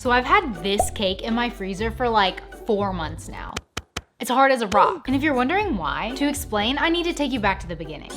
So I've had this cake in my freezer for like 4 months now. It's hard as a rock. And if you're wondering why, to explain, I need to take you back to the beginning.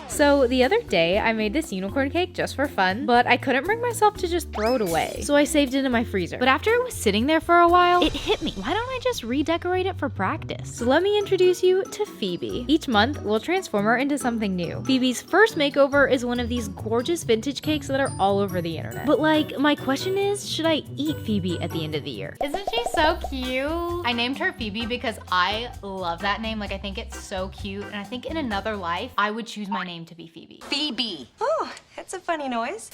So the other day, I made this unicorn cake just for fun, but I couldn't bring myself to just throw it away. So I saved it in my freezer. But after it was sitting there for a while, it hit me. Why don't I just redecorate it for practice? So let me introduce you to Phoebe. Each month, we'll transform her into something new. Phoebe's first makeover is one of these gorgeous vintage cakes that are all over the internet. But like, my question is, should I eat Phoebe at the end of the year? Isn't she so cute? I named her Phoebe because I love that name. Like, I think it's so cute. And I think in another life, I would choose my name to be Phoebe. Phoebe. Oh, that's a funny noise.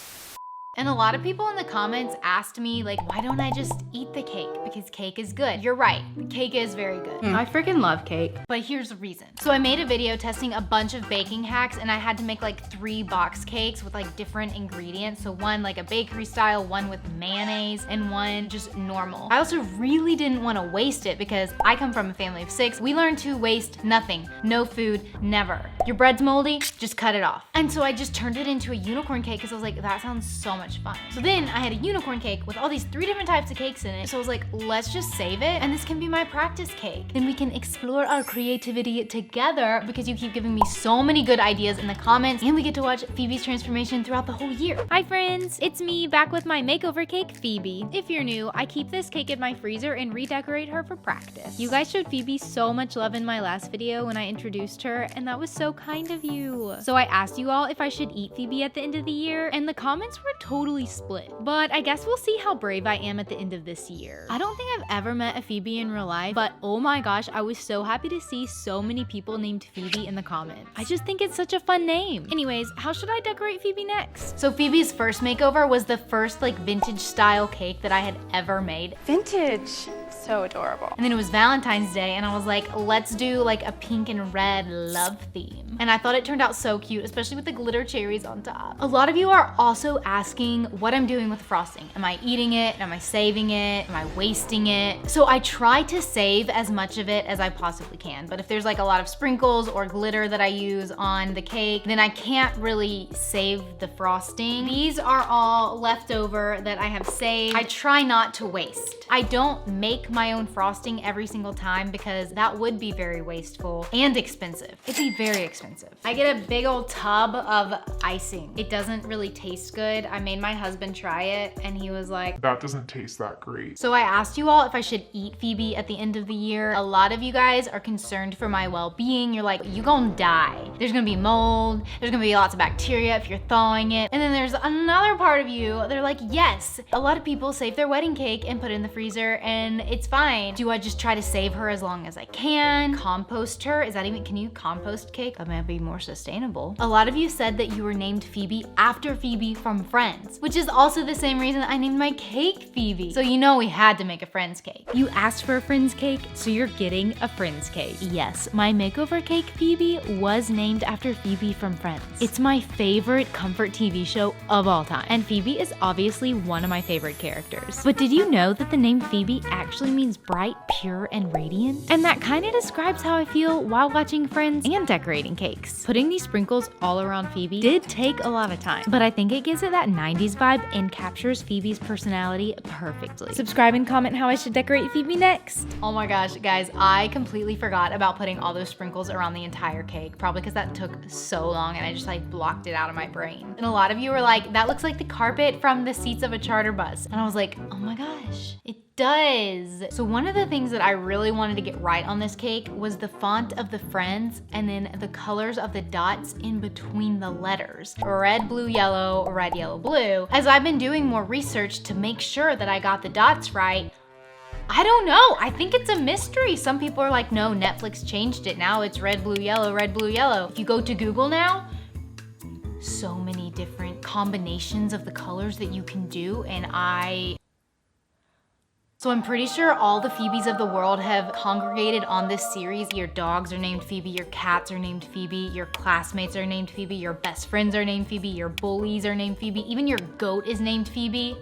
And a lot of people in the comments asked me, like, why don't I just eat the cake? Because cake is good. You're right, cake is very good. I freaking love cake. But here's the reason. So I made a video testing a bunch of baking hacks, and I had to make like 3 box cakes with like different ingredients. So one like a bakery style, one with mayonnaise, and one just normal. I also really didn't want to waste it because I come from a family of 6. We learn to waste nothing. No food, never. Your bread's moldy, just cut it off. And so I just turned it into a unicorn cake because I was like, that sounds so much fun. So then I had a unicorn cake with all these 3 different types of cakes in it. So I was like, let's just save it and this can be my practice cake. Then we can explore our creativity together because you keep giving me so many good ideas in the comments, and we get to watch Phoebe's transformation throughout the whole year. Hi friends, it's me back with my makeover cake, Phoebe. If you're new, I keep this cake in my freezer and redecorate her for practice. You guys showed Phoebe so much love in my last video when I introduced her, and that was so kind of you. So I asked you all if I should eat Phoebe at the end of the year, and the comments were totally split. But I guess we'll see how brave I am at the end of this year. I don't think I've ever met a Phoebe in real life, but oh my gosh, I was so happy to see so many people named Phoebe in the comments. I just think it's such a fun name. Anyways, how should I decorate Phoebe next? So Phoebe's first makeover was the first like vintage style cake that I had ever made. Vintage. So adorable. And then it was Valentine's Day, and I was like, let's do like a pink and red love theme. And I thought it turned out so cute, especially with the glitter cherries on top. A lot of you are also asking what I'm doing with frosting. Am I eating it? Am I saving it? Am I wasting it? So I try to save as much of it as I possibly can. But if there's like a lot of sprinkles or glitter that I use on the cake, then I can't really save the frosting. These are all leftover that I have saved. I try not to waste. I don't make my own frosting every single time because that would be very wasteful and expensive. It'd be very expensive. I get a big old tub of icing. It doesn't really taste good. I made my husband try it and he was like, that doesn't taste that great. So I asked you all if I should eat Phoebe at the end of the year. A lot of you guys are concerned for my well-being. You're like, you gonna die. There's gonna be mold. There's gonna be lots of bacteria if you're thawing it. And then there's another part of you, they're like, yes. A lot of people save their wedding cake and put it in the freezer and it's fine. Do I just try to save her as long as I can? Compost her? Is that even, can you compost cake? That might be more sustainable. A lot of you said that you were named Phoebe after Phoebe from Friends, which is also the same reason I named my cake Phoebe. So you know we had to make a Friends cake. You asked for a Friends cake, so you're getting a Friends cake. Yes, my makeover cake Phoebe was named after Phoebe from Friends. It's my favorite comfort TV show of all time, and Phoebe is obviously one of my favorite characters. But did you know that the name Phoebe actually means bright, pure, and radiant? And that kind of describes how I feel while watching Friends and decorating cakes. Putting these sprinkles all around Phoebe did take a lot of time, but I think it gives it that 90s vibe and captures Phoebe's personality perfectly. Subscribe and comment how I should decorate Phoebe next. Oh my gosh, guys, I completely forgot about putting all those sprinkles around the entire cake, probably because that took so long and I just like blocked it out of my brain. And a lot of you were like, that looks like the carpet from the seats of a charter bus. And I was like, oh my gosh, it does. So one of the things that I really wanted to get right on this cake was the font of the Friends and then the colors of the dots in between the letters. Red, blue, yellow, red, yellow, blue. As I've been doing more research to make sure that I got the dots right, I don't know, I think it's a mystery. Some people are like, no, Netflix changed it. Now it's red, blue, yellow, red, blue, yellow. If you go to Google now, so many different combinations of the colors that you can do, and So I'm pretty sure all the Phoebes of the world have congregated on this series. Your dogs are named Phoebe, your cats are named Phoebe, your classmates are named Phoebe, your best friends are named Phoebe, your bullies are named Phoebe, even your goat is named Phoebe.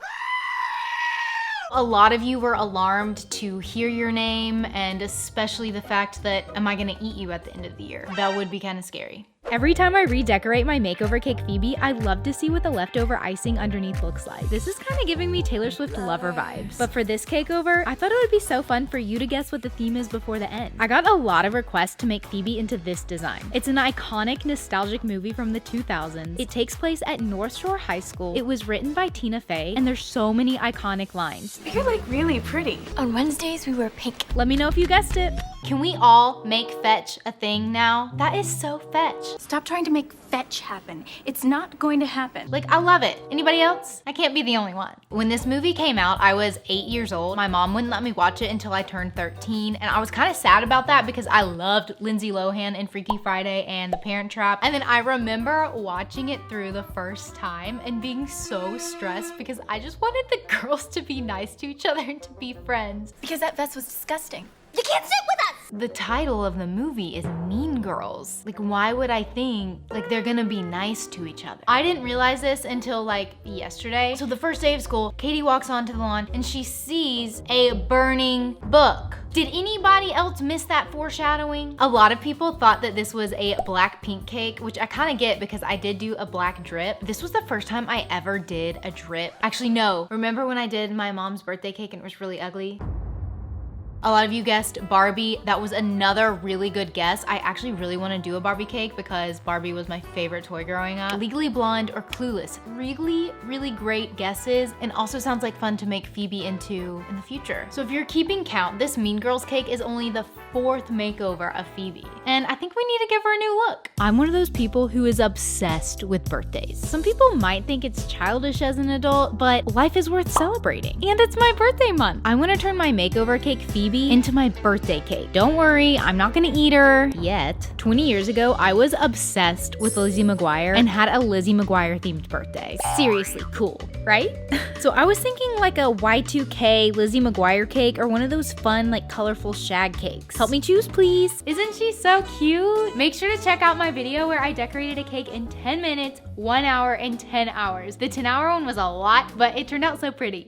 A lot of you were alarmed to hear your name, and especially the fact that, am I gonna eat you at the end of the year? That would be kind of scary. Every time I redecorate my makeover cake Phoebe, I love to see what the leftover icing underneath looks like. This is kind of giving me Taylor Swift lover vibes. But for this cakeover, I thought it would be so fun for you to guess what the theme is before the end. I got a lot of requests to make Phoebe into this design. It's an iconic, nostalgic movie from the 2000s. It takes place at North Shore High School. It was written by Tina Fey, and there's so many iconic lines. You're like really pretty. On Wednesdays, we wear pink. Let me know if you guessed it. Can we all make fetch a thing now? That is so fetch. Stop trying to make fetch happen. It's not going to happen. Like, I love it. Anybody else? I can't be the only one. When this movie came out, I was 8 years old. My mom wouldn't let me watch it until I turned 13, and I was kind of sad about that because I loved Lindsay Lohan in Freaky Friday and The Parent Trap. And then I remember watching it through the first time and being so stressed because I just wanted the girls to be nice to each other and to be friends. Because that vest was disgusting. You can't sit with us! The title of the movie is Mean Girls. Like, why would I think like they're gonna be nice to each other? I didn't realize this until like yesterday. So the first day of school, Katie walks onto the lawn and she sees a burning book. Did anybody else miss that foreshadowing? A lot of people thought that this was a black pink cake, which I kind of get because I did do a black drip. This was the first time I ever did a drip. Actually, no. Remember when I did my mom's birthday cake and it was really ugly? A lot of you guessed Barbie. That was another really good guess. I actually really want to do a Barbie cake because Barbie was my favorite toy growing up. Legally Blonde or Clueless. Really, really great guesses, and also sounds like fun to make Phoebe into in the future. So if you're keeping count, this Mean Girls cake is only the 4th makeover of Phoebe. And I think we need to give her a new look. I'm one of those people who is obsessed with birthdays. Some people might think it's childish as an adult, but life is worth celebrating. And it's my birthday month. I want to turn my makeover cake Phoebe into my birthday cake. Don't worry, I'm not gonna eat her yet. 20 years ago, I was obsessed with Lizzie McGuire and had a Lizzie McGuire themed birthday. Seriously cool, right? So I was thinking like a Y2K Lizzie McGuire cake or one of those fun like colorful shag cakes. Help me choose, please. Isn't she so cute? Make sure to check out my video where I decorated a cake in 10 minutes, 1 hour, and 10 hours. The 10-hour one was a lot, but it turned out so pretty.